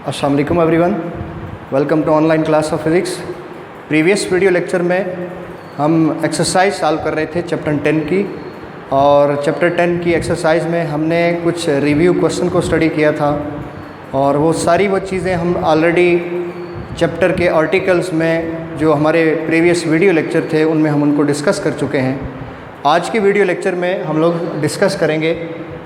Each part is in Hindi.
अस्सलाम वालेकुम everyone, welcome to online class of physics. Previous video lecture में हम एक्सरसाइज सॉल्व कर रहे थे चैप्टर 10 की, और चैप्टर 10 की एक्सरसाइज में हमने कुछ रिव्यू क्वेश्चन को स्टडी किया था, और वो चीज़ें हम ऑलरेडी चैप्टर के आर्टिकल्स में जो हमारे प्रीवियस वीडियो लेक्चर थे उनमें हम उनको डिस्कस कर चुके हैं। आज के वीडियो लेक्चर में हम लोग डिस्कस करेंगे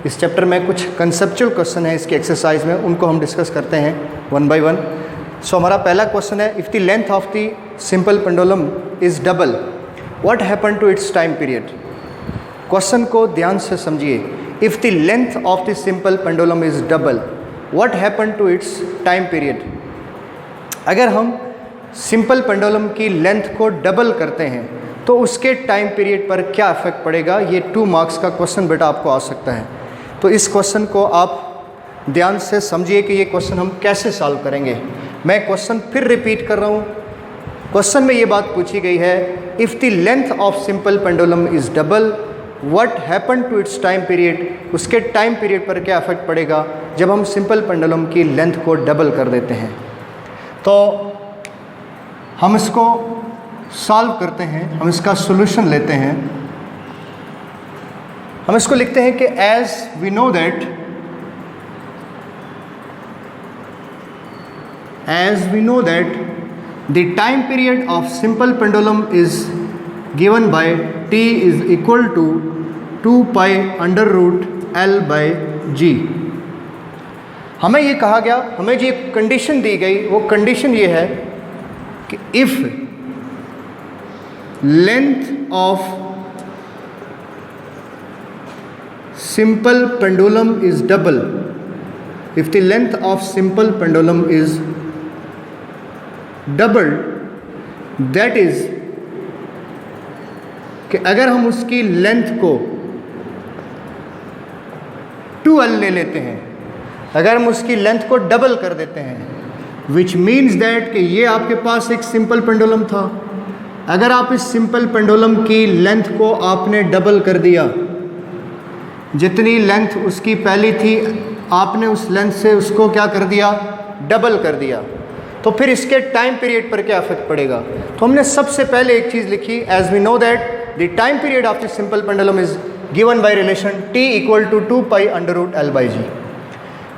इस चैप्टर में कुछ कंसेप्चुअल क्वेश्चन है इसकी एक्सरसाइज में, उनको हम डिस्कस करते हैं वन बाय वन। सो हमारा पहला क्वेश्चन है, if the length of the simple pendulum is double what happen to its time period. Question को ध्यान से समझिए। If the length of the simple pendulum is double what happen to its time period. अगर हम सिंपल पेंडुलम की लेंथ को डबल करते हैं तो उसके टाइम पीरियड पर क्या इफेक्ट पड़ेगा। ये 2 मार्क्स का क्वेश्चन बेटा आपको आ सकता है। तो इस क्वेश्चन को आप ध्यान से समझिए कि ये क्वेश्चन हम कैसे सॉल्व करेंगे। मैं क्वेश्चन फिर रिपीट कर रहा हूँ। क्वेश्चन में ये बात पूछी गई है, if the length of simple pendulum is double what happen to its time period. उसके टाइम पीरियड पर क्या इफेक्ट पड़ेगा जब हम सिंपल पेंडुलम की लेंथ को डबल कर देते हैं। तो हम इसको सॉल्व करते हैं, हम इसका सॉल्यूशन लेते हैं। हम इसको लिखते हैं कि as we know that the time period of simple pendulum is given by t is equal to 2 pi under root L by G। हमें ये कहा गया, हमें जो कंडीशन दी गई वो कंडीशन ये है कि if length of simple pendulum is double, if the length of simple pendulum is doubled, that is कि अगर हम उसकी लेंथ को 2L ले लेते हैं, अगर हम उसकी लेंथ को डबल कर देते हैं, विच मीन्स दैट कि ये आपके पास एक सिंपल पेंडुलम था। अगर आप इस सिंपल पेंडुलम की लेंथ को आपने डबल कर दिया, जितनी लेंथ उसकी पहली थी आपने उस लेंथ से उसको क्या कर दिया, डबल कर दिया, तो फिर इसके टाइम पीरियड पर क्या इफेक्ट पड़ेगा। तो हमने सबसे पहले एक चीज़ लिखी, as we know that the time period of the simple pendulum is given by relation t equal to 2 pi under root L by G।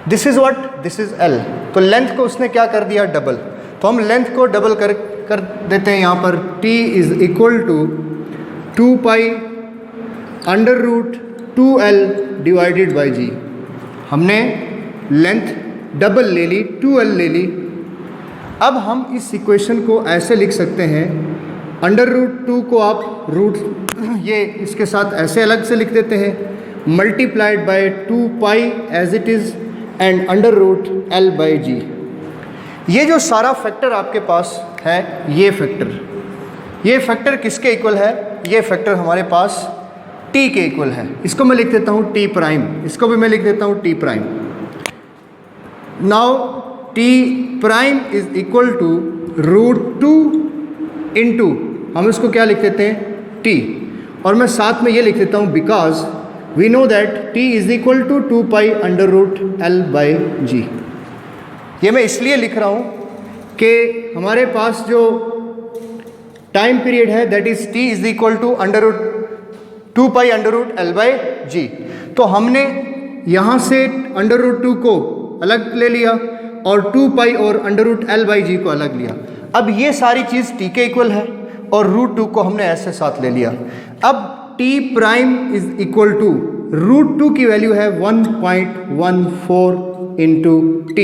This is what, this is L। तो लेंथ को उसने क्या कर दिया, डबल। तो हम लेंथ को डबल कर देते हैं यहाँ पर, t is equal to 2 pi under root 2L divided by G। हमने लेंथ डबल ले ली, 2L ले ली। अब हम इस इक्वेशन को ऐसे लिख सकते हैं, अंडर रूट 2 को आप रूट ये इसके साथ ऐसे अलग से लिख देते हैं, multiplied by 2 pi as it is and under root L by G। ये जो सारा फैक्टर आपके पास है, ये फैक्टर किसके इक्वल है, ये फैक्टर हमारे पास t के इक्वल है। इसको मैं लिख देता हूँ t प्राइम, इसको भी मैं लिख देता हूँ t prime. Now t prime is equal to root 2 into, हम इसको क्या लिख देते हैं, t, और मैं साथ में ये लिख देता हूँ because we know that t is equal to 2 pi under root L by G। ये मैं इसलिए लिख रहा हूँ कि हमारे पास जो टाइम पीरियड है that is t is equal to under root 2 pi under root L by G। तो हमने यहाँ से अंडर रूट 2 को अलग ले लिया और 2 पाई और under root L by G को अलग लिया। अब ये सारी चीज़ t के इक्वल है और रूट 2 को हमने ऐसे साथ ले लिया। अब t prime is equal to root 2 की वैल्यू है 1.14 इंटू t।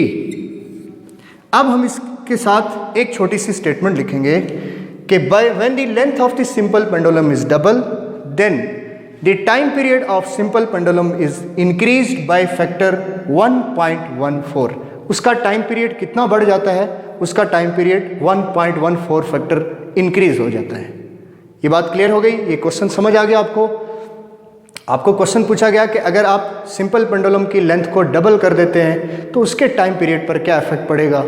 अब हम इसके साथ एक छोटी सी स्टेटमेंट लिखेंगे कि when the length of the simple pendulum is double then the time period of simple pendulum is increased by factor 1.14। उसका टाइम पीरियड कितना बढ़ जाता है, उसका टाइम पीरियड 1.14 फैक्टर इंक्रीज हो जाता है। ये बात क्लियर हो गई, ये क्वेश्चन समझ आ गया आपको क्वेश्चन पूछा गया कि अगर आप सिंपल पेंडुलम की लेंथ को डबल कर देते हैं तो उसके टाइम पीरियड पर क्या इफेक्ट पड़ेगा।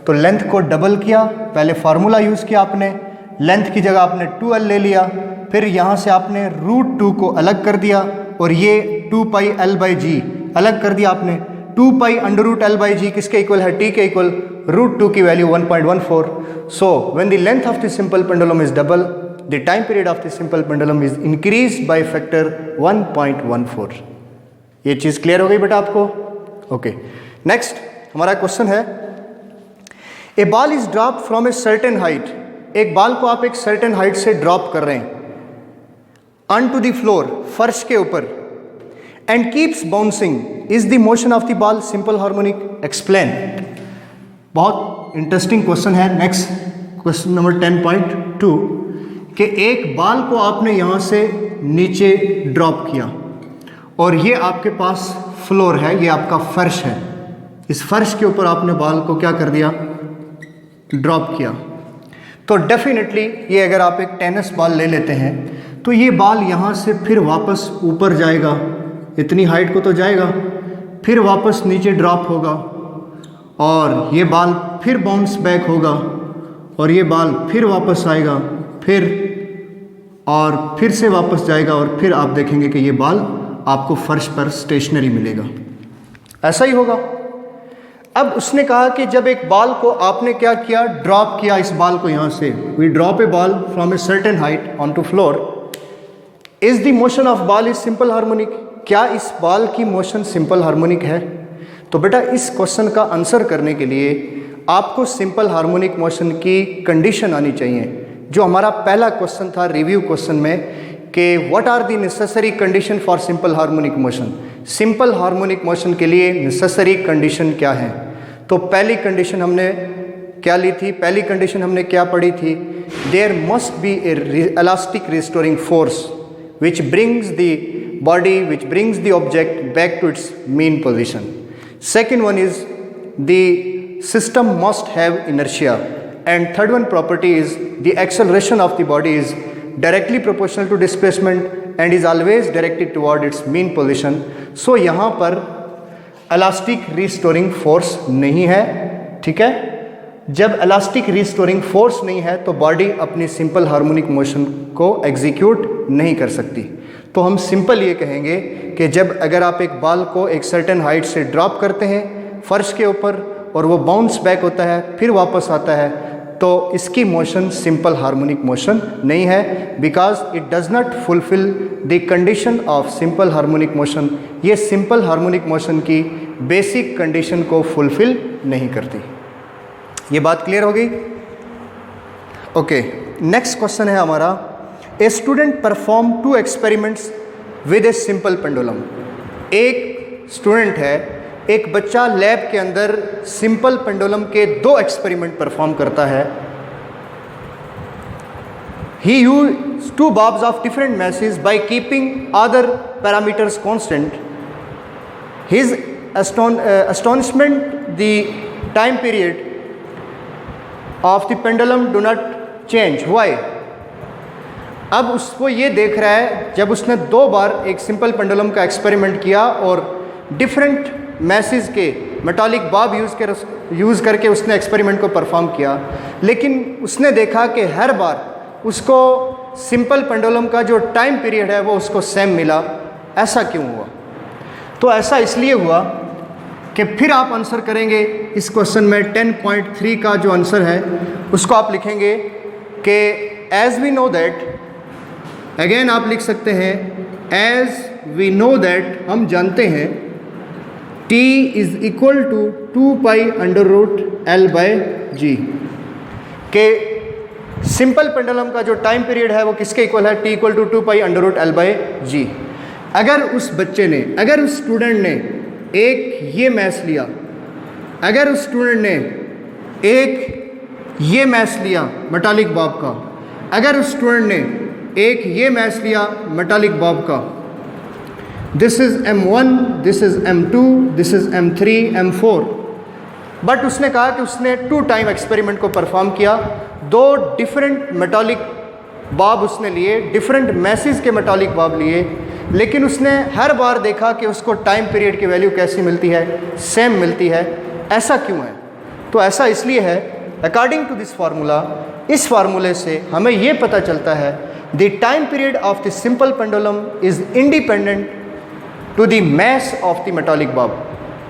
तो लेंथ को डबल किया, पहले फार्मूला यूज़ किया आपने, लेंथ की जगह आपने 2L ले लिया, फिर यहाँ से आपने रूट 2 को अलग कर दिया और ये 2 पाई L बाई G अलग कर दिया आपने। 2 pi under root L by g किसके इक्वल है, टी के इक्वल, √2 की value 1.14. So when the length of the simple pendulum is double, the time period of the simple pendulum is increase by factor 1.14. ये चीज़ क्लियर हो गई बेटा आपको? ओके, नेक्स्ट हमारा क्वेश्चन है, a ball is drop from a certain height. एक बॉल को आप एक सर्टेन हाइट से ड्रॉप कर रहे हैं ऑन टू द फ्लोर, फर्श के ऊपर, and keeps bouncing. Is the motion of the ball simple harmonic? Explain. बहुत इंटरेस्टिंग क्वेश्चन है. नेक्स्ट क्वेश्चन नंबर 10.2 कि एक बॉल को आपने यहाँ से नीचे ड्रॉप किया और ये आपके पास फ्लोर है, ये आपका फर्श है. इस फर्श के ऊपर आपने बॉल को क्या कर दिया, ड्रॉप किया. तो डेफिनेटली ये अगर आप एक टेनिस बॉल ले लेते हैं तो ये बॉल यहाँ से फिर वापस ऊपर जाएगा, इतनी हाइट को तो जाएगा, फिर वापस नीचे ड्रॉप होगा और ये बॉल फिर बाउंस बैक होगा और ये बॉल फिर वापस आएगा, फिर से वापस जाएगा और फिर आप देखेंगे कि ये बॉल आपको फर्श पर स्टेशनरी मिलेगा. ऐसा ही होगा. अब उसने कहा कि जब एक बॉल को आपने क्या किया, ड्रॉप किया इस बॉल को यहाँ से, we drop a ball from a certain height on to floor, is the motion of ball is simple harmonic? क्या इस बॉल की मोशन सिंपल हार्मोनिक है? तो बेटा इस क्वेश्चन का आंसर करने के लिए आपको सिंपल हार्मोनिक मोशन की कंडीशन आनी चाहिए, जो हमारा पहला क्वेश्चन था रिव्यू क्वेश्चन में कि what are the necessary condition for simple harmonic motion. Simple harmonic motion के लिए नेसेसरी कंडीशन क्या है? तो पहली कंडीशन हमने क्या ली थी, पहली कंडीशन हमने क्या पढ़ी थी, there must be a elastic restoring force which brings the body, which brings the object back to its mean position. Second one is the system must have inertia, and third one property is the acceleration of the body is directly proportional to displacement and is always directed toward its mean position. So यहाँ पर elastic restoring force नहीं है, ठीक है. जब इलास्टिक रिस्टोरिंग फोर्स नहीं है तो बॉडी अपनी सिंपल हार्मोनिक मोशन को एग्जीक्यूट नहीं कर सकती. तो हम सिंपल ये कहेंगे कि जब अगर आप एक बॉल को एक सर्टेन हाइट से ड्रॉप करते हैं फर्श के ऊपर और वो बाउंस बैक होता है फिर वापस आता है, तो इसकी मोशन सिंपल हार्मोनिक मोशन नहीं है, because it does not fulfil the condition of simple harmonic motion. ये सिंपल हार्मोनिक मोशन की बेसिक कंडीशन को फुलफिल नहीं करती. ये बात क्लियर हो गई? ओके, नेक्स्ट क्वेश्चन है हमारा, a student perform 2 experiments with a simple pendulum. एक स्टूडेंट है, एक बच्चा लैब के अंदर सिंपल पेंडुलम के 2 एक्सपेरिमेंट परफॉर्म करता है. ही use 2 bobs of different masses by keeping other parameters constant. His astonishment, the time period of the pendulum do not change. Why? अब उसको ये देख रहा है, जब उसने 2 बार एक सिंपल पेंडुलम का एक्सपेरिमेंट किया और डिफरेंट मैसेज के मेटालिक बॉब यूज़ करके उसने एक्सपेरिमेंट को परफॉर्म किया, लेकिन उसने देखा कि हर बार उसको सिंपल पेंडुलम का जो टाइम पीरियड है वो उसको सेम मिला. ऐसा क्यों हुआ? तो ऐसा इसलिए हुआ कि फिर आप आंसर करेंगे इस क्वेश्चन में 10.3 का जो आंसर है उसको आप लिखेंगे कि as we know that, again आप लिख सकते हैं एज वी नो दैट, हम जानते हैं t is equal to 2 pi under root L by g, के सिंपल पेंडुलम का जो टाइम पीरियड है वो किसके इक्वल है, t equal to 2 pi under root L by g. अगर उस बच्चे ने, अगर उस स्टूडेंट ने एक ये मैथ लिया, अगर उस स्टूडेंट ने एक ये मैथ लिया मेटालिक बॉब का, अगर उस स्टूडेंट ने एक ये मैथ लिया मेटालिक बॉब का, this is M1, this is M2, this is M3, M4, but उसने कहा कि उसने 2 टाइम एक्सपेरिमेंट को परफॉर्म किया, 2 डिफरेंट मेटालिक बॉब उसने लिए, डिफरेंट मैसेज के मेटालिक बॉब लिए, लेकिन उसने हर बार देखा कि उसको टाइम पीरियड की वैल्यू कैसी मिलती है, सेम मिलती है. ऐसा क्यों है? तो ऐसा इसलिए है, अकॉर्डिंग टू दिस फार्मूला, इस फार्मूले से हमें ये पता चलता है the time period of the simple pendulum is independent to the mass of the metallic bob.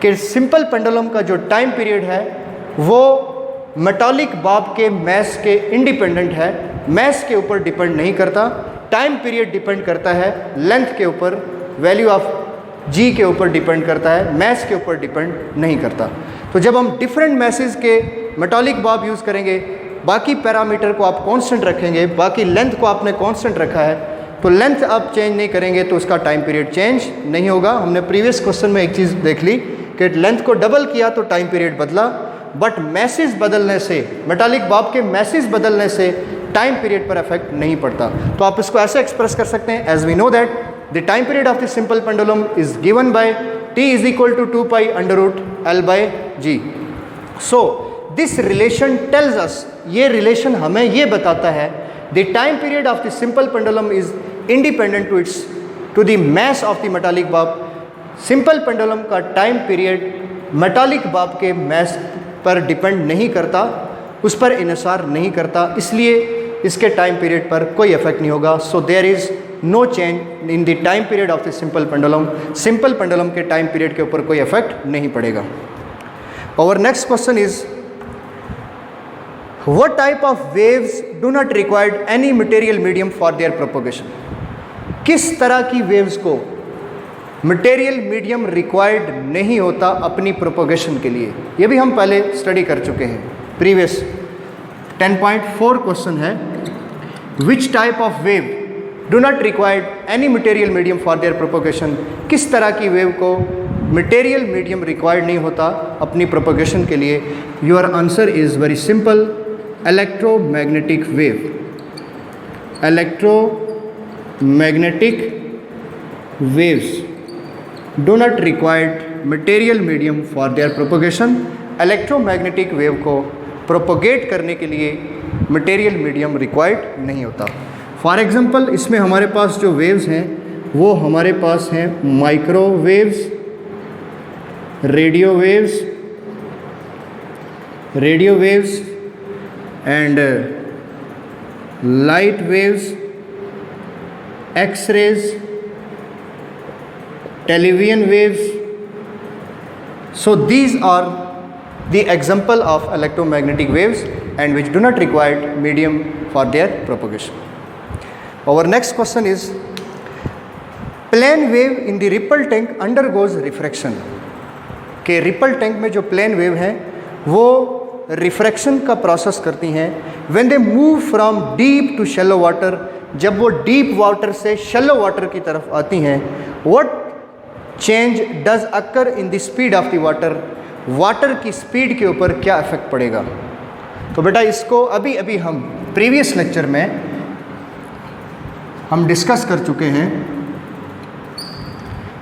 कि सिंपल पेंडुलम का जो टाइम पीरियड है वो मेटालिक बाब के मैस के इंडिपेंडेंट है, मैस के ऊपर डिपेंड नहीं करता। टाइम पीरियड डिपेंड करता है लेंथ के ऊपर, वैल्यू ऑफ जी के ऊपर डिपेंड करता है, मैस के ऊपर डिपेंड नहीं करता। तो जब हम डिफरेंट मैसेज के मेटालिक बाब यूज़ करेंगे, बाकी पैरामीटर को आप कांस्टेंट रखेंगे, बाकी लेंथ को आपने कांस्टेंट रखा है, तो लेंथ आप चेंज नहीं करेंगे तो उसका टाइम पीरियड चेंज नहीं होगा। हमने प्रीवियस क्वेश्चन में एक चीज़ देख ली कि लेंथ को डबल किया तो टाइम पीरियड बदला, बट मैसेज बदलने से, मेटालिक बाब के मैसेज बदलने से टाइम पीरियड पर इफेक्ट नहीं पड़ता। तो आप इसको ऐसे एक्सप्रेस कर सकते हैं, as we know that the time period of the simple pendulum is given by t is equal to 2 pi under root L by g. So this relation tells us, ये रिलेशन हमें ये बताता है the time period of the simple pendulum is independent to the mass of the metallic bob. Simple pendulum का टाइम पीरियड मेटालिक बाब के मैस पर डिपेंड नहीं करता, उस पर इन्हिसार नहीं करता, इसलिए इसके टाइम पीरियड पर कोई इफेक्ट नहीं होगा। So there is no change in the time period of the simple pendulum. Simple pendulum के टाइम पीरियड के ऊपर कोई इफेक्ट नहीं पड़ेगा। और next question is what type of waves do not required any material medium for their propagation. किस तरह की वेव्स को मटेरियल मीडियम रिक्वायर्ड नहीं होता अपनी प्रोपोगेशन के लिए, ये भी हम पहले स्टडी कर चुके हैं। प्रीवियस 10.4 क्वेश्चन है, which type of wave do not required any material medium for their propagation. किस तरह की वेव को मटेरियल मीडियम रिक्वायर्ड नहीं होता अपनी प्रोपोगेशन के लिए। Your answer is very simple, electromagnetic wave. Electromagnetic waves do not required material medium for their propagation। Electromagnetic wave को प्रोपोगेट करने के लिए मटेरियल मीडियम रिक्वायर्ड नहीं होता। फॉर एग्जांपल इसमें हमारे पास जो वेव्स हैं वो हमारे पास हैं microwaves, radio waves and light waves, X-rays, television waves। So these are the example of electromagnetic waves and which do not require medium for their propagation। Our next question is plane wave in the ripple tank undergoes refraction। कि रिपल टैंक में जो प्लेन वेव हैं वो रिफ्रैक्शन का प्रोसेस करती हैं when they move from deep to shallow water। जब वो डीप वाटर से शैलो वाटर की तरफ आती हैं, what change does occur in the speed of the water. Water की स्पीड के ऊपर क्या इफेक्ट पड़ेगा। तो बेटा इसको अभी अभी हम प्रीवियस लेक्चर में हम डिस्कस कर चुके हैं।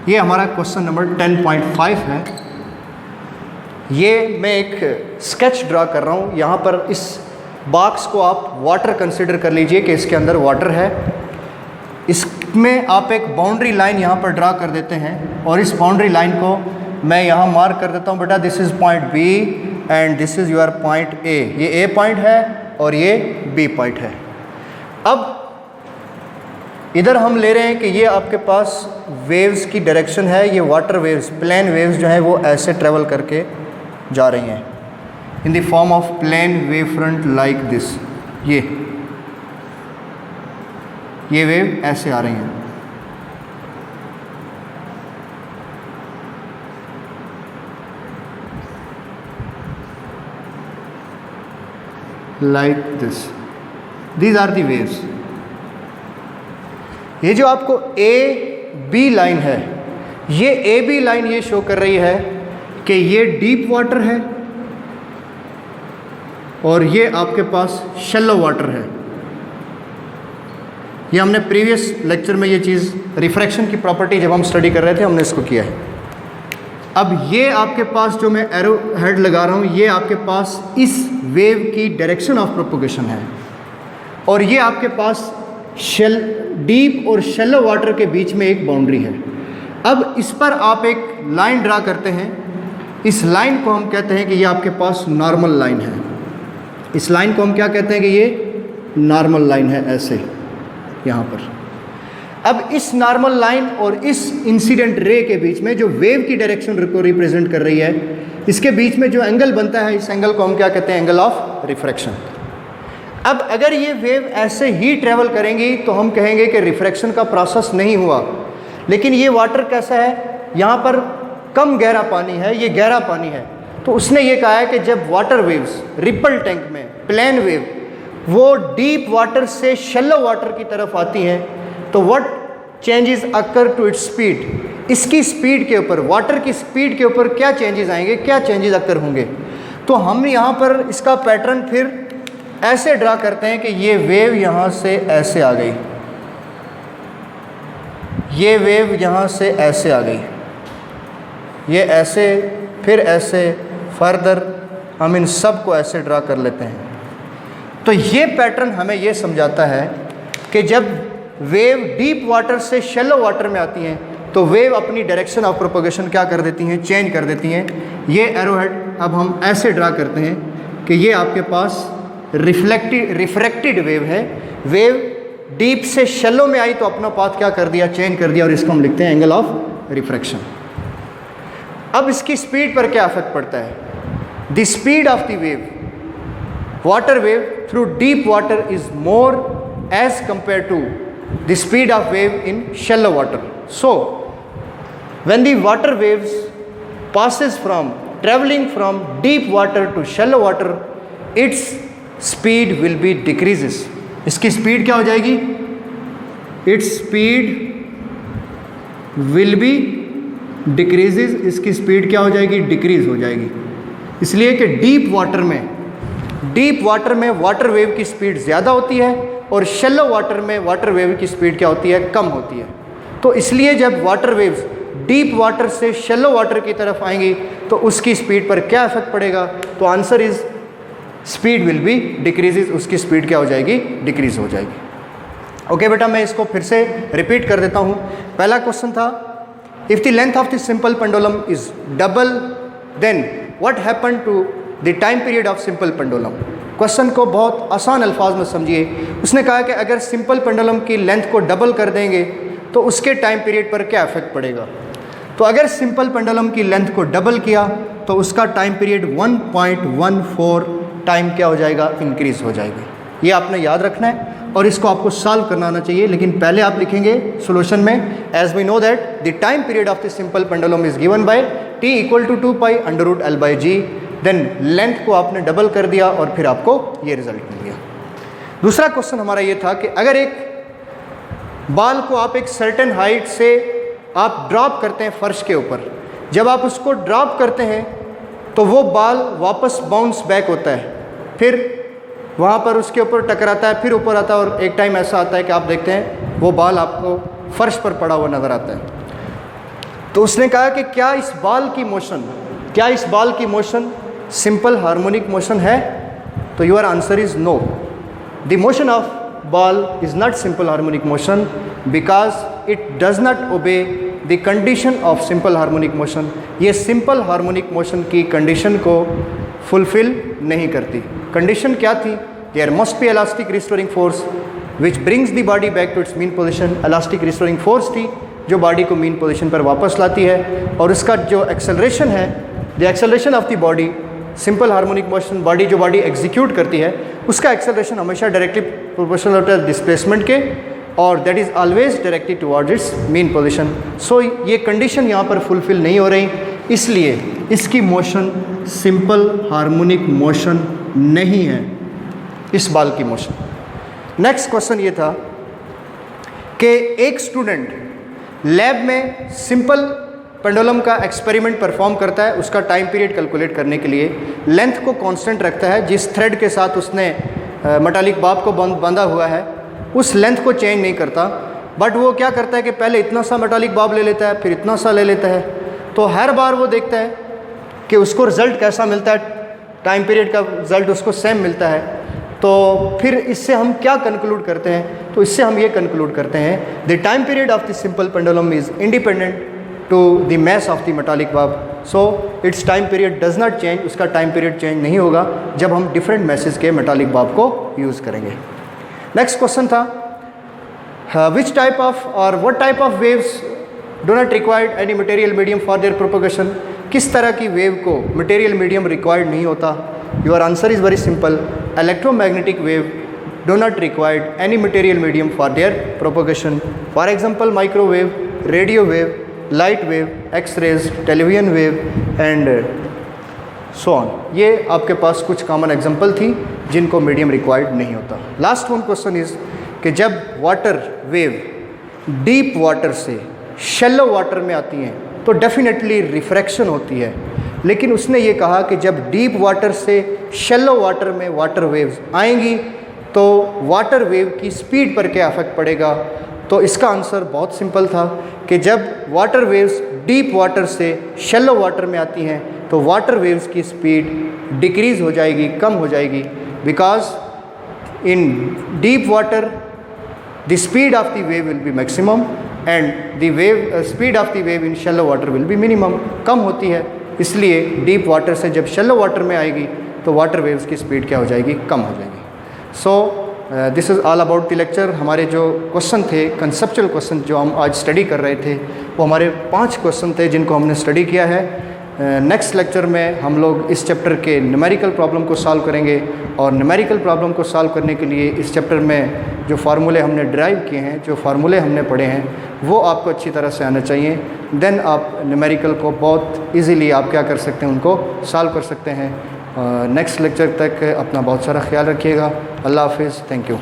ये हमारा क्वेश्चन नंबर 10.5 है। ये मैं एक स्केच ड्रा कर रहा हूँ। यहाँ पर इस बॉक्स को आप वाटर कंसिडर कर लीजिए कि इसके अंदर वाटर है। इसमें आप एक बाउंड्री लाइन यहाँ पर ड्रा कर देते हैं और इस बाउंड्री लाइन को मैं यहाँ मार्क कर देता हूँ। बेटा this is point B and this is your point A. ये ए पॉइंट है और ये बी पॉइंट है। अब इधर हम ले रहे हैं कि ये आपके पास वेव्स की डायरेक्शन है। ये वाटर वेव्स, प्लेन वेव्स जो हैं वो ऐसे ट्रेवल करके जा रही हैं in the form of plane wave front like this. ये वेव ऐसे आ रही हैं। Like this, these are the waves. ये जो आपको ए बी लाइन है, ये ए बी लाइन ये शो कर रही है कि ये डीप वाटर है और ये आपके पास शैलो वाटर है। ये हमने प्रीवियस लेक्चर में ये चीज़ रिफ्रैक्शन की प्रॉपर्टी जब हम स्टडी कर रहे थे हमने इसको किया है। अब ये आपके पास जो मैं एरो हेड लगा रहा हूँ ये आपके पास इस वेव की डायरेक्शन ऑफ प्रोपोगेशन है और ये आपके पास डीप और शैलो वाटर के बीच में एक बाउंड्री है। अब इस पर आप एक लाइन ड्रा करते हैं। इस लाइन को हम कहते हैं कि ये आपके पास नॉर्मल लाइन है। इस लाइन को हम क्या कहते हैं कि ये नॉर्मल लाइन है, ऐसे यहाँ पर। अब इस नॉर्मल लाइन और इस इंसिडेंट रे के बीच में जो वेव की डायरेक्शन को रिप्रेजेंट कर रही है, इसके बीच में जो एंगल बनता है, इस एंगल को हम क्या कहते हैं? Angle of refraction. अब अगर ये वेव ऐसे ही ट्रेवल करेंगी तो हम कहेंगे कि रिफ्रैक्शन का प्रोसेस नहीं हुआ। लेकिन ये वाटर कैसा है? यहाँ पर कम गहरा पानी है, ये गहरा पानी है। तो उसने ये कहा है कि जब वाटर वेव्स रिपल टैंक में प्लेन वेव वो डीप वाटर से शैलो वाटर की तरफ आती हैं, तो what changes occur to its speed, इसकी स्पीड के ऊपर, वाटर की स्पीड के ऊपर क्या चेंजेस आएंगे, क्या चेंजेस अकर होंगे? तो हम यहाँ पर इसका पैटर्न फिर ऐसे ड्रा करते हैं कि ये वेव यहाँ से ऐसे आ गई, ये वेव यहाँ से ऐसे आ गई, ये ऐसे, फिर ऐसे, फर्दर हम इन सब को ऐसे ड्रा कर लेते हैं। तो ये पैटर्न हमें ये समझाता है कि जब वेव डीप वाटर से शैलो वाटर में आती हैं तो वेव अपनी डायरेक्शन ऑफ प्रोपगेशन क्या कर देती हैं? चेंज कर देती हैं। ये एरोहेड अब हम ऐसे ड्रा करते हैं कि ये आपके पास रिफ्रैक्टेड वेव है। वेव डीप से शैलो में आई तो अपना पाथ क्या कर दिया? चेंज कर दिया, और इसको हम लिखते हैं एंगल ऑफ रिफ्रैक्शन। अब इसकी स्पीड पर क्या इफेक्ट पड़ता है? The speed of the wave, water wave through deep water is more as compared to the speed of wave in shallow water. So when the water waves passes from traveling from deep water to shallow water, its speed will be decreases. इसकी स्पीड क्या हो जाएगी? Its speed will be decreases. इसकी स्पीड क्या हो जाएगी? डिक्रीज हो जाएगी। इसलिए कि डीप वाटर में वाटर वेव की स्पीड ज़्यादा होती है और शैलो वाटर में वाटर वेव की स्पीड क्या होती है? कम होती है। तो इसलिए जब वाटर वेव्स डीप वाटर से शैलो वाटर की तरफ आएंगी तो उसकी स्पीड पर क्या इफेक्ट पड़ेगा? तो answer is speed will be decreases. उसकी स्पीड क्या हो जाएगी? डिक्रीज हो जाएगी। ओके बेटा, मैं इसको फिर से रिपीट कर देता हूँ। पहला क्वेश्चन था, if the length of the simple pendulum is double then what happen to the time period of simple pendulum. Question को बहुत आसान अल्फाज में समझिए। उसने कहा कि अगर सिंपल पेंडुलम की लेंथ को डबल कर देंगे तो उसके टाइम पीरियड पर क्या इफेक्ट पड़ेगा? तो अगर सिंपल पेंडुलम की लेंथ को डबल किया तो उसका टाइम पीरियड 1.14 टाइम क्या हो जाएगा? इंक्रीज हो जाएगी। ये आपने याद रखना है और इसको आपको सॉल्व करना आना चाहिए। लेकिन पहले आप लिखेंगे सॉल्यूशन में, as we know that the time period of the simple pendulum is given by t = 2 pi √L/g। Then length को आपने डबल कर दिया और फिर आपको ये रिजल्ट मिल गया। दूसरा क्वेश्चन हमारा ये था कि अगर एक बाल को आप एक सर्टेन हाइट से आप ड्रॉप करते हैं फर्श के ऊपर, जब आप उसको ड्रॉप करते हैं तो वो बाल वापस बाउंस बैक होता है, फिर वहाँ पर उसके ऊपर टकराता है, फिर ऊपर आता है, और एक टाइम ऐसा आता है कि आप देखते हैं वो बाल आपको फर्श पर पड़ा हुआ नज़र आता है। तो उसने कहा कि क्या इस बाल की मोशन सिंपल हार्मोनिक मोशन है? तो your answer is no. The motion of ball is not simple harmonic motion because it does not obey the condition of simple harmonic motion. ये सिंपल हार्मोनिक मोशन की कंडीशन को फुलफिल नहीं करती। कंडीशन क्या थी? There must be elastic restoring force which brings the body back to its mean position. Elastic restoring force थी जो बॉडी को मीन पोजिशन पर वापस लाती है, और उसका जो एक्सेलरेशन है, the acceleration of the body, simple harmonic motion जो बॉडी एग्जीक्यूट करती है, उसका एक्सेलरेशन हमेशा डायरेक्टली प्रोपोर्शनल होता है डिस्प्लेसमेंट के, और that is always directed towards its mean position. So ये कंडीशन यहाँ पर फुलफिल नहीं हो रही, इसलिए इसकी मोशन सिंपल हार्मोनिक मोशन नहीं है, इस बाल की मोशन। नेक्स्ट क्वेश्चन ये था कि एक स्टूडेंट लैब में सिंपल पेंडुलम का एक्सपेरिमेंट परफॉर्म करता है। उसका टाइम पीरियड कैलकुलेट करने के लिए लेंथ को कांस्टेंट रखता है। जिस थ्रेड के साथ उसने मेटालिक बाब को बांधा हुआ है उस लेंथ को चेंज नहीं करता, बट वो क्या करता है कि पहले इतना सा मेटालिक बाब ले लेता है, फिर इतना सा ले लेता है। तो हर बार वो देखता है कि उसको रिज़ल्ट कैसा मिलता है, टाइम पीरियड का रिज़ल्ट उसको सेम मिलता है। तो फिर इससे हम क्या कंक्लूड करते हैं? तो इससे हम ये कंक्लूड करते हैं the time period of the simple pendulum is independent to the mass of the metallic bob, so its time period does not change. उसका टाइम पीरियड चेंज नहीं होगा जब हम डिफरेंट मैसेज के मेटालिक बाब को यूज़ करेंगे। नेक्स्ट क्वेश्चन था which type of or what type of waves do not require any material medium for their propagation? किस तरह की वेव को मटेरियल मीडियम रिक्वायर्ड नहीं होता? Your answer is very simple, electromagnetic wave do not required any material medium for their propagation. For example microwave, radio wave, light wave, X rays, television wave and so on. ये आपके पास कुछ कॉमन एग्जांपल थी जिनको मीडियम रिक्वायर्ड नहीं होता. लास्ट वन क्वेश्चन इज़ कि जब वाटर वेव डीप वाटर से शैलो वाटर में आती हैं तो डेफिनेटली रिफ्रैक्शन होती है, लेकिन उसने ये कहा कि जब डीप वाटर से शैलो वाटर में वाटर वेव्स आएंगी तो वाटर वेव की स्पीड पर क्या इफेक्ट पड़ेगा. तो इसका आंसर बहुत सिंपल था कि जब वाटर वेव्स डीप वाटर से शैलो वाटर में आती हैं तो वाटर वेव्स की स्पीड डिक्रीज़ हो जाएगी, कम हो जाएगी, because in deep water the speed of the wave will be maximum and the wave speed of the wave in shallow water will be minimum, कम होती है. इसलिए डीप वाटर से जब शैलो वाटर में आएगी तो वाटर वेव्स की स्पीड क्या हो जाएगी, कम हो जाएगी. So this is all about the lecture. हमारे जो क्वेश्चन थे, कंसेप्चुअल क्वेश्चन जो हम आज स्टडी कर रहे थे, वो हमारे 5 क्वेश्चन थे जिनको हमने स्टडी किया है. नेक्स्ट लेक्चर में हम लोग इस चैप्टर के न्यूमेरिकल प्रॉब्लम को सॉल्व करेंगे और न्यूमेरिकल प्रॉब्लम को सॉल्व करने के लिए इस चैप्टर में जो फार्मूले हमने ड्राइव किए हैं, जो फार्मूले हमने पढ़े हैं, वो आपको अच्छी तरह से आना चाहिए. देन आप न्यूमेरिकल को बहुत इजीली आप क्या कर सकते हैं, उनको सॉल्व कर सकते हैं. नेक्स्ट लेक्चर तक अपना बहुत सारा ख्याल रखिएगा. अल्लाह हाफिज़. Thank you.